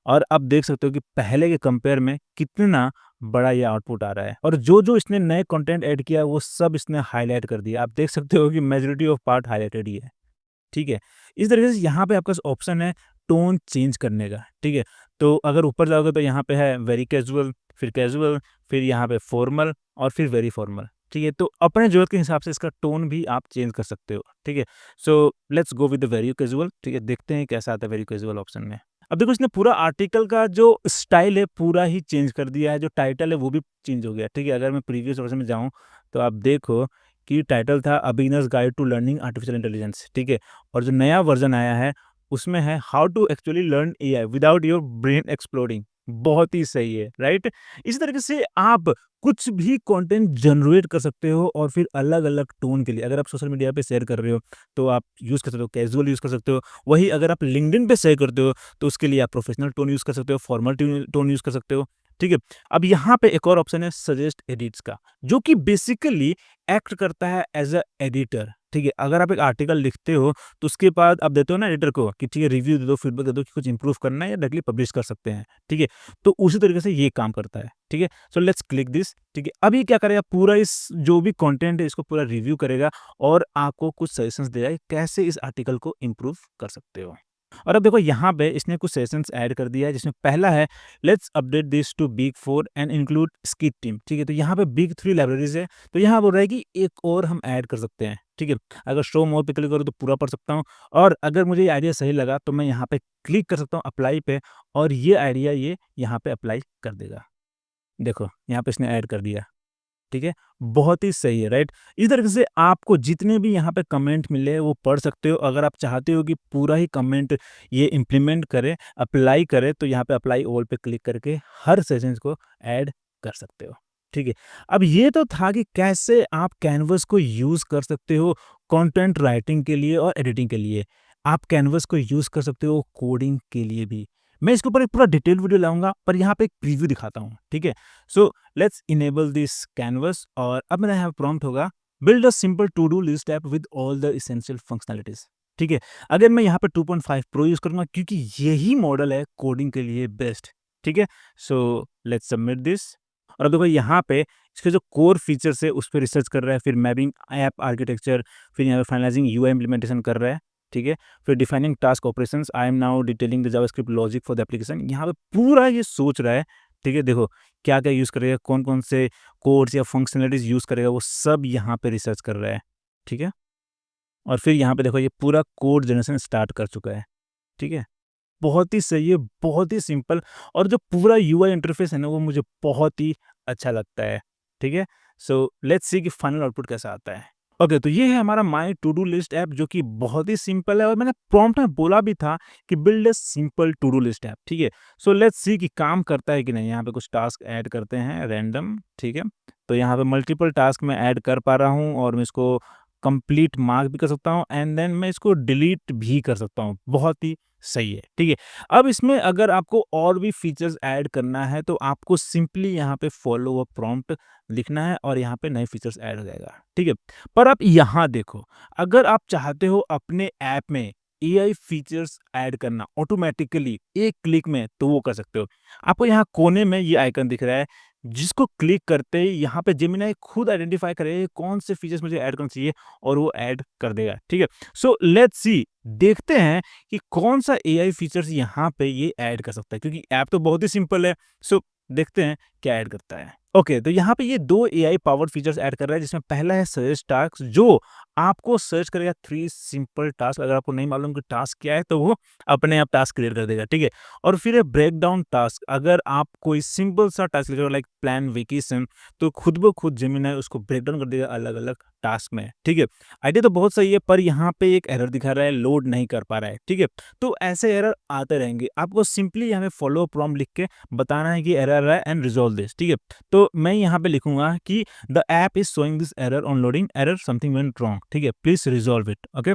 और अब देख सकते हो कि पहले के कंपेयर में कितना बड़ा ये आउटपुट आ रहा है और जो इसने नए कंटेंट ऐड किया वो सब इसने हाईलाइट कर दिया। आप देख सकते हो कि मेजॉरिटी ऑफ पार्ट हाईलाइटेड ही है, ठीक है? इस तरीके से यहाँ पे आपके पास ऑप्शन है टोन चेंज करने का, ठीक है? तो अगर ऊपर जाओगे तो यहाँ पे है वेरी कैजुअल, फिर यहाँ पे फॉर्मल और फिर वेरी फॉर्मल, ठीक है, तो अपने ज़रूरत के हिसाब से इसका टोन भी आप चेंज कर सकते हो, ठीक है। So let's go with the very casual, ठीक है, देखते हैं कैसा आता है वेरी कैजुअल ऑप्शन में। अब देखो इसने पूरा आर्टिकल का जो स्टाइल है पूरा ही चेंज कर दिया है, जो टाइटल है वो भी चेंज हो गया, ठीक है। अगर मैं प्रीवियस वर्ज़न में जाऊँ तो आप देखो कि टाइटल था a beginner's guide to learning artificial intelligence, ठीक है। और जो नया वर्ज़न आया है उसमें है how to actually learn AI without your brain exploding. बहुत ही सही है, राइट? इसी तरीके से आप कुछ भी कंटेंट जनरेट कर सकते हो और फिर अलग-अलग टोन के लिए अगर आप सोशल मीडिया पे शेयर कर रहे हो, तो आप यूज़ कर सकते हो, कैजुअल यूज़ कर सकते हो। वही अगर आप लिंक्डइन पे शेयर करते हो, तो उसके लिए आप प्रोफेशनल टोन यूज़ कर सकते हो, फॉर्मल टोन यूज़ कर सकते हो, ठीक है? अब यहाँ पे एक और ऑप्शन है सजेस्ट एडिट्स का, जो कि बेसिकली एक्ट करता है एज़ अ एडिटर, ठीक है? अगर आप एक आर्टिकल लिखते हो, तो उसके बाद आप देते हो ना एडिटर को कि ठीक है रिव्यू दे दो, फीडबैक दे दो कि कुछ इंप्रूव करना है या डायरेक्टली पब्लिश कर सकते हैं, ठीक है? तो उसी तरीके से ये काम करता है, ठीक है? सो लेट्स क्लिक दिस, ठीक है? अब ये क्या करेगा पूरा इस जो भी कंटेंट है इसको पूरा रिव्यू करेगा और आपको कुछ सजेशंस देगा कि कैसे इस आर्टिकल को इम्प्रूव कर सकते हो। और अब देखो यहाँ पे इसने कुछ सेशंस ऐड कर दिया है जिसमें पहला है let's update this to big 4 and include skit team, ठीक है। तो यहाँ पे बिग 3 लाइब्रेरीज है, तो यहाँ बोल रहा है कि एक और हम ऐड कर सकते हैं, ठीक है। अगर शो मोर पे क्लिक करूँ तो पूरा पढ़ सकता हूँ और अगर मुझे ये आइडिया सही लगा तो मैं यहाँ पे क्लिक कर सकता हूँ अप्लाई पे और ये आइडिया ये यहाँ पे अप्लाई कर देगा। देखो यहाँ पे इसने ऐड कर दिया, ठीक है, बहुत ही सही है, राइट? इस तरीके से आपको जितने भी यहाँ पे कमेंट मिले वो पढ़ सकते हो। अगर आप चाहते हो कि पूरा ही कमेंट ये इम्प्लीमेंट करे, अप्लाई करे, तो यहाँ पे अप्लाई ऑल पे क्लिक करके हर सेशंस को ऐड कर सकते हो, ठीक है। अब ये तो था कि कैसे आप कैनवस को यूज़ कर सकते हो कंटेंट राइटिंग के लिए और एडिटिंग के लिए। आप कैनवस को यूज़ कर सकते हो कोडिंग के लिए भी। मैं इसके ऊपर एक पूरा डिटेल वीडियो लाऊँगा, पर यहाँ पे एक प्रीव्यू दिखाता हूँ, ठीक है। So let's enable this canvas और अब मेरा यहाँ प्रॉम्प्ट होगा build a simple to do list app with all the essential functionalities, ठीक है। अगर मैं यहाँ पे 2.5 प्रो यूज करूंगा क्योंकि यही मॉडल है कोडिंग के लिए बेस्ट, ठीक है। सो लेट्स सबमिट दिस और अब देखो यहाँ पे इसके जो कोर फीचर्स है उस पर रिसर्च कर रहा है, फिर मैपिंग ऐप आर्किटेक्चर, फिर यहाँ पे फाइनलाइजिंग यूआई इम्प्लीमेंटेशन कर रहा है, ठीक है। फिर defining task operations, I am now detailing the JavaScript logic for the application. यहाँ पे पूरा ये सोच रहा है, ठीक है। देखो क्या-क्या यूज़ करेगा, कौन-कौन से कोड्स या फंक्शनैलिटीज़ यूज़ करेगा, वो सब यहाँ पे रिसर्च कर रहा है, ठीक है। और फिर यहाँ पे देखो ये पूरा कोड जनरेशन स्टार्ट कर चुका है, ठीक है। बहुत ही सही है, बहुत ही सिंपल और जो पूरा यूआई इंटरफेस है ना, वो मुझे बहुत ही अच्छा लगता है, ठीक है। सो लेट्स सी कि फाइनल आउटपुट कैसा आता है। ओके, तो ये है हमारा my to do list app जो कि बहुत ही सिंपल है और मैंने प्रॉम्प्ट में बोला भी था कि build a simple to do list app, ठीक है। सो लेट्स सी कि काम करता है कि नहीं। यहाँ पे कुछ टास्क ऐड करते हैं रैंडम, ठीक है। तो यहाँ पे मल्टीपल टास्क मैं ऐड कर पा रहा हूँ और मैं इसको कंप्लीट मार्क भी कर सकता हूँ एंड देन मैं इसको डिलीट भी कर सकता हूँ। बहुत ही सही है, ठीक है। अब इसमें अगर आपको और भी फीचर्स ऐड करना है तो आपको सिंपली यहाँ पे फॉलो अ प्रॉम्प्ट लिखना है और यहाँ पे नए फीचर्स ऐड हो जाएगा, ठीक है। पर आप यहाँ देखो, अगर आप चाहते हो अपने ऐप में एआई फीचर्स ऐड करना ऑटोमेटिकली एक क्लिक में, तो वो कर सकते हो। आपको यहाँ कोने में ये आइकन दिख रहा है, जिसको क्लिक करते ही यहाँ पे जेमिनी खुद आइडेंटिफाई करेगा कौन से फीचर्स मुझे ऐड करना चाहिए और वो ऐड कर देगा, ठीक है। सो लेट्स सी, देखते हैं कि कौन सा एआई फीचर्स यहाँ पे ये ऐड कर सकता है, क्योंकि ऐप तो बहुत ही सिंपल है। सो देखते हैं क्या ऐड करता है। ओके, तो यहाँ पे ये 2 एआई पावर्ड फीचर्स ऐड कर रहा है, जिसमें पहला है सजेस्ट टास्क, जो आपको सर्च करेगा 3 सिंपल टास्क। अगर आपको नहीं मालूम कि टास्क क्या है तो वो अपने आप टास्क क्लियर कर देगा, ठीक है। और फिर है ब्रेक डाउन टास्क, अगर आप कोई सिंपल सा टास्क लिख लाइक प्लान वेकेशन, तो खुद ब खुद जेमिनी उसको ब्रेक डाउन कर देगा अलग-अलग टास्क में, ठीक है। आइडिया तो बहुत सही है, पर यहाँ पे एक एरर दिखा रहा है, लोड नहीं कर पा रहा है, ठीक है। तो ऐसे एरर आते रहेंगे, आपको सिंपली यहाँ पे फॉलो प्रॉम्प्ट लिख के बताना है कि एरर है एंड रिजॉल्व दिस, ठीक है। तो मैं यहाँ पे लिखूंगा कि the app is showing this error on loading, error something went wrong, ठीक है, प्लीज रिजॉल्व इट। ओके,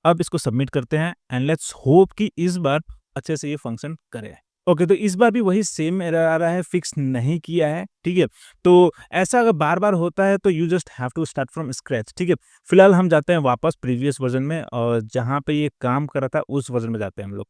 अब इसको सबमिट करते हैं एंड लेट्स होप कि इस बार अच्छे से ये फंक्शन करे। ओके, तो इस बार भी वही सेम एरर आ रहा है, फिक्स नहीं किया है, ठीक है। तो ऐसा अगर बार बार होता है तो you just have to start from scratch, ठीक है। फिलहाल हम जाते हैं वापस प्रीवियस वर्जन में और जहाँ पे ये काम कर रहा था उस वर्जन में जाते हैं हम लोग,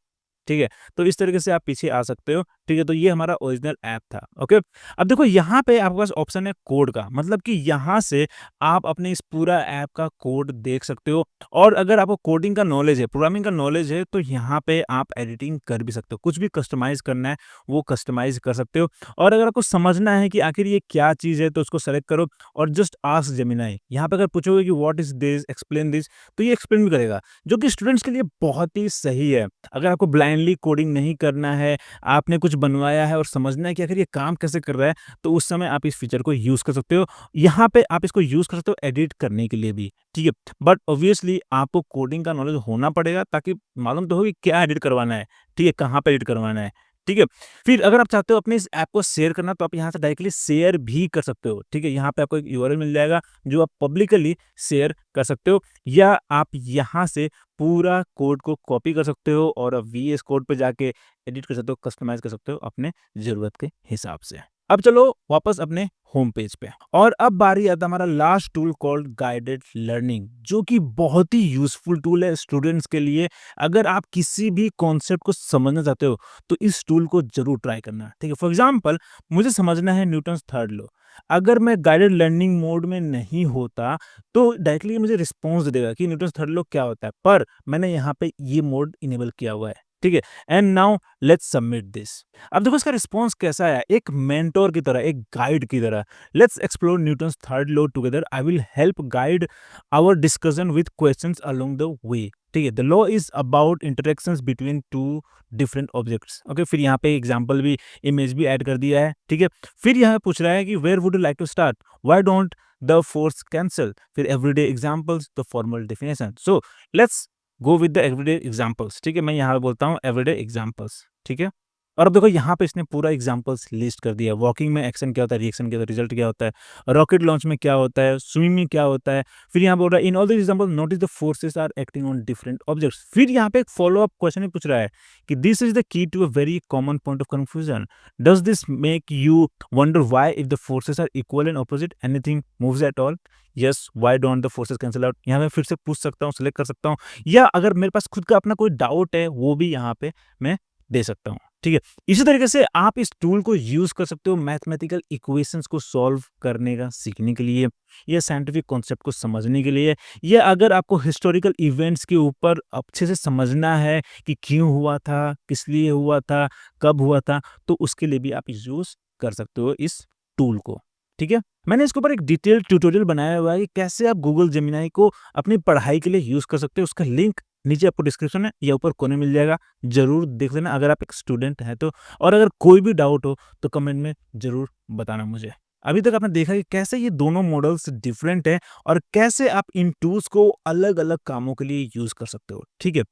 ठीक है। तो इस तरीके से आप पीछे आ सकते हो, ठीक है, तो ये हमारा ओरिजिनल ऐप था। ओके, अब देखो यहाँ पे आपके पास ऑप्शन है कोड का, मतलब कि यहाँ से आप अपने इस पूरा ऐप का कोड देख सकते हो। और अगर आपको कोडिंग का नॉलेज है, प्रोग्रामिंग का नॉलेज है, तो यहाँ पे आप एडिटिंग कर भी सकते हो। कुछ भी कस्टमाइज करना है वो कस्टमाइज कर सकते हो। और अगर आपको समझना है कि आखिर ये क्या चीज़ है, तो उसको सेलेक्ट करो और जस्ट आस्क जेमिनी। यहाँ पे अगर पूछोगे कि what is this, explain this, तो ये एक्सप्लेन भी करेगा, जो कि स्टूडेंट्स के लिए बहुत ही सही है। अगर आपको ब्लाइंडली कोडिंग नहीं करना है, आपने कुछ बनवाया है और समझना है कि आखिर ये काम कैसे कर रहा है, तो उस समय आप इस फीचर को यूज़ कर सकते हो। यहाँ पे आप इसको यूज़ कर सकते हो एडिट करने के लिए भी, ठीक है। बट ऑब्वियसली आपको कोडिंग का नॉलेज होना पड़ेगा, ताकि मालूम तो हो कि क्या एडिट करवाना है, ठीक है, कहाँ पे एडिट करवाना है, ठीक है। फिर अगर आप चाहते हो अपने इस ऐप को शेयर करना, तो आप यहाँ से डायरेक्टली शेयर भी कर सकते हो, ठीक है। यहाँ पे आपको एक यूआरएल मिल जाएगा जो आप पब्लिकली शेयर कर सकते हो, या आप यहाँ से पूरा कोड को कॉपी कर सकते हो और वीएस कोड पे जाके एडिट कर सकते हो, कस्टमाइज कर सकते हो अपने ज़रूरत के हिसाब से। अब चलो वापस अपने होम पेज पे, और अब बारी आता है हमारा last tool called guided learning, जो कि बहुत ही यूजफुल टूल है स्टूडेंट्स के लिए। अगर आप किसी भी कॉन्सेप्ट को समझना चाहते हो, तो इस टूल को जरूर ट्राई करना, ठीक है। फॉर एग्जाम्पल, मुझे समझना है न्यूटन्स थर्ड लॉ। अगर मैं गाइडेड लर्निंग मोड में नहीं होता, तो डायरेक्टली मुझे रिस्पॉन्स दे देगा कि न्यूटन्स थर्ड लॉ क्या होता है, पर मैंने यहाँ पे ये मोड इनेबल किया हुआ है, ठीक है। And now let's submit this. अब देखो इसका रिस्पॉन्स कैसा है, एक मेंटोर की तरह, एक गाइड की तरह। Let's explore Newton's third law together, I will help guide our discussion with questions along the way, ठीक है। The law is about interactions between two different objects. Okay, फिर यहाँ पे एग्जांपल भी, इमेज भी ऐड कर दिया है, ठीक है। फिर यहाँ पूछ रहा है कि where would you like to start, why don't the force cancel, फिर everyday examples, the formal definition. So let's go with the everyday examples, ठीक है। मैं यहाँ पे बोलता हूँ एवरीडे एग्जांपल्स, ठीक है। और अब देखो यहाँ पे इसने पूरा एग्जांपल्स लिस्ट कर दिया है। वॉकिंग में एक्शन क्या होता है, रिएक्शन क्या होता है, रिजल्ट क्या होता है, रॉकेट लॉन्च में क्या होता है, स्विमिंग में क्या होता है। फिर यहाँ बोल रहा है in all this example notice the forces are acting on different objects. फिर यहाँ पे एक फॉलो अप क्वेश्चन भी पूछ रहा है कि this is the key to a very common point of confusion, does this make you wonder why if the forces are equal and opposite anything moves at all, yes why don't the forces cancel out. यहाँ मैं फिर से पूछ सकता हूँ, select कर सकता हूँ, या अगर मेरे पास खुद का अपना कोई डाउट है, वो भी यहाँ पे मैं दे सकता हूँ, ठीक है। इसी तरीके से आप इस टूल को यूज कर सकते हो मैथमेटिकल इक्वेशंस को सॉल्व करने का सीखने के लिए, या साइंटिफिक कॉन्सेप्ट को समझने के लिए, या अगर आपको हिस्टोरिकल इवेंट्स के ऊपर अच्छे से समझना है कि क्यों हुआ था, किस लिए हुआ था, कब हुआ था, तो उसके लिए भी आप यूज कर सकते हो इस टूल को, ठीक है। मैंने इसके ऊपर एक डिटेल ट्यूटोरियल बनाया हुआ है कि कैसे आप गूगल जेमिनी को अपनी पढ़ाई के लिए यूज कर सकते हो। उसका लिंक नीचे आपको डिस्क्रिप्शन में या ऊपर कोने मिल जाएगा, जरूर देख लेना अगर आप एक स्टूडेंट हैं तो। और अगर कोई भी डाउट हो तो कमेंट में जरूर बताना मुझे। अभी तक आपने देखा कि कैसे ये दोनों मॉडल्स डिफरेंट हैं और कैसे आप इन टूल्स को अलग अलग कामों के लिए यूज कर सकते हो, ठीक है।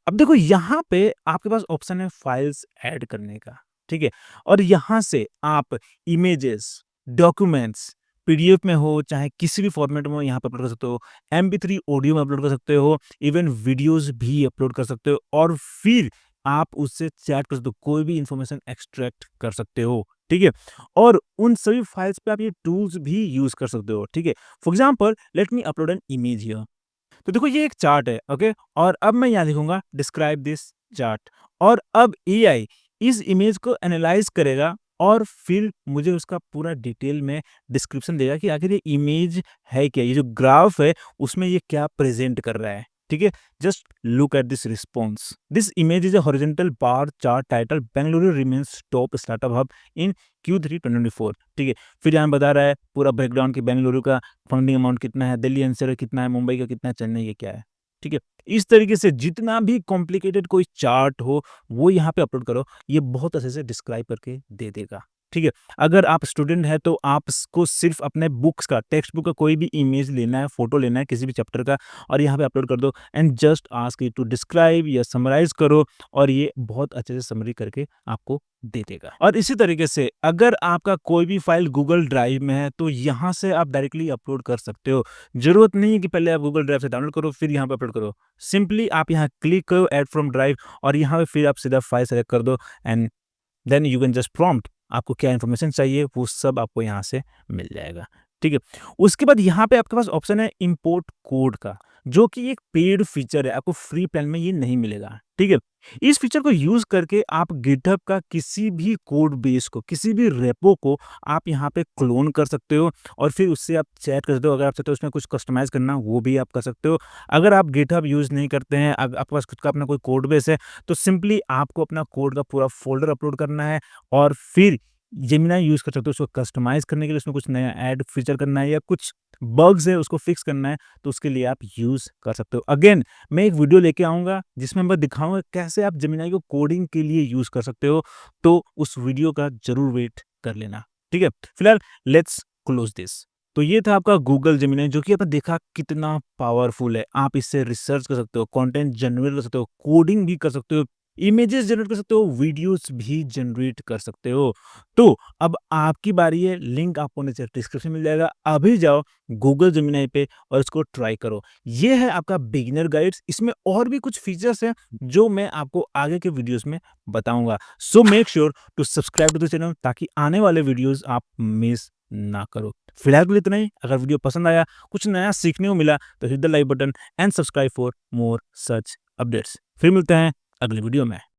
अब देखो यहाँ पे आपके पास ऑप्शन है फाइल्स ऐड करने का, ठीक है। और यहाँ से आप इमेजेस, डॉक्यूमेंट्स, पीडीएफ में हो चाहे किसी भी फॉर्मेट में हो, यहाँ पर अपलोड कर सकते हो। MP3 ऑडियो में अपलोड कर सकते हो, इवन वीडियोस भी अपलोड कर सकते हो, और फिर आप उससे चैट कर सकते हो, कोई भी इंफॉर्मेशन एक्सट्रैक्ट कर सकते हो, ठीक है। और उन सभी फाइल्स पे आप ये टूल्स भी यूज कर सकते हो, ठीक है। For example let me upload an image here. तो देखो ये एक चार्ट है, ओके। और अब मैं यहाँ लिखूंगा डिस्क्राइब दिस चार्ट, और अब एआई इस इमेज को एनालाइज करेगा और फिर मुझे उसका पूरा डिटेल में डिस्क्रिप्शन देगा कि आखिर ये इमेज है क्या, ये जो ग्राफ है उसमें ये क्या प्रेजेंट कर रहा है, ठीक है। Just look at this response, this image is a horizontal bar chart title Bengaluru remains top startup hub in Q3 2024, ठीक है। फिर यहाँ बता रहा है पूरा ब्रेकडाउन कि बेंगलुरु का फंडिंग अमाउंट कितना है, दिल्ली एनसीआर कितना है, मुंबई का कितना है, चेन्नई का क्या है, ठीक है। इस तरीके से जितना भी कॉम्प्लिकेटेड कोई चार्ट हो वो यहाँ पे अपलोड करो, ये बहुत अच्छे से डिस्क्राइब करके दे देगा, ठीक है। अगर आप स्टूडेंट है तो आपको सिर्फ अपने बुक्स का, टेक्स्ट बुक का कोई भी इमेज लेना है, फोटो लेना है किसी भी चैप्टर का, और यहाँ पे अपलोड कर दो and just ask it to describe या समराइज करो, और ये बहुत अच्छे से समरी करके आपको दे देगा। और इसी तरीके से अगर आपका कोई भी फाइल गूगल ड्राइव में है तो यहाँ से आप डायरेक्टली अपलोड कर सकते हो। जरूरत नहीं है कि पहले आप गूगल ड्राइव से डाउनलोड करो फिर यहाँ पे अपलोड करो। सिंपली आप यहाँ क्लिक करो ऐड फ्रॉम ड्राइव, और यहाँ पे फिर आप सीधा फाइल सेलेक्ट कर दो and then you can just prompt, आपको क्या इन्फॉर्मेशन चाहिए वो सब आपको यहाँ से मिल जाएगा, ठीक है। उसके बाद यहाँ पे आपके पास ऑप्शन है इंपोर्ट कोड का, जो कि एक पेड फीचर है, आपको फ्री प्लान में ये नहीं मिलेगा, ठीक है। इस फीचर को यूज़ करके आप गिटहब का किसी भी कोड बेस को, किसी भी रेपो को आप यहाँ पे क्लोन कर सकते हो और फिर उससे आप चैट कर सकते हो। अगर आप चाहते हो उसमें कुछ कस्टमाइज़ करना, वो भी आप कर सकते हो। अगर आप गिटहब यूज़ नहीं करते हैं, आपके पास खुद का अपना कोई कोड बेस है, तो सिंपली आपको अपना कोड का पूरा फ़ोल्डर अपलोड करना है और फिर जेमिनी यूज़ कर सकते हो उसको कस्टमाइज़ करने के लिए, उसमें कुछ नया ऐड फीचर करना है या कुछ बग्स है उसको फिक्स करना है, तो उसके लिए आप यूज़ कर सकते हो। अगेन मैं एक वीडियो लेके आऊँगा जिसमें मैं दिखाऊँगा कैसे आप जेमिनी को कोडिंग के लिए यूज़ कर सकते हो, तो उस वीडियो का ज़रूर वेट कर लेना, ठीक है? फिलहाल लेट्स क्लोज़ दिस। तो ये था आपका गूगल जेमिनी, जो कि आपने देखा कितना पावरफुल है। आप इससे रिसर्च कर सकते हो, कंटेंट जनरेट कर सकते हो, कोडिंग भी कर सकते हो, इमेजेस जनरेट कर सकते हो, वीडियोस भी जनरेट कर सकते हो। तो अब आपकी बारी है, लिंक आपको नीचे डिस्क्रिप्शन में मिल जाएगा। अभी जाओ गूगल जेमिनी पे और इसको ट्राई करो। ये है आपका बिगिनर गाइड्स, इसमें और भी कुछ फीचर्स हैं जो मैं आपको आगे के वीडियोस में बताऊँगा। So make sure to subscribe to the channel ताकि आने वाले वीडियोस आप मिस ना करो। फिलहाल के लिए इतना ही। अगर वीडियो पसंद आया, कुछ नया सीखने को मिला, तो hit the like button and subscribe for more such updates. फिर मिलते हैं अगले वीडियो में।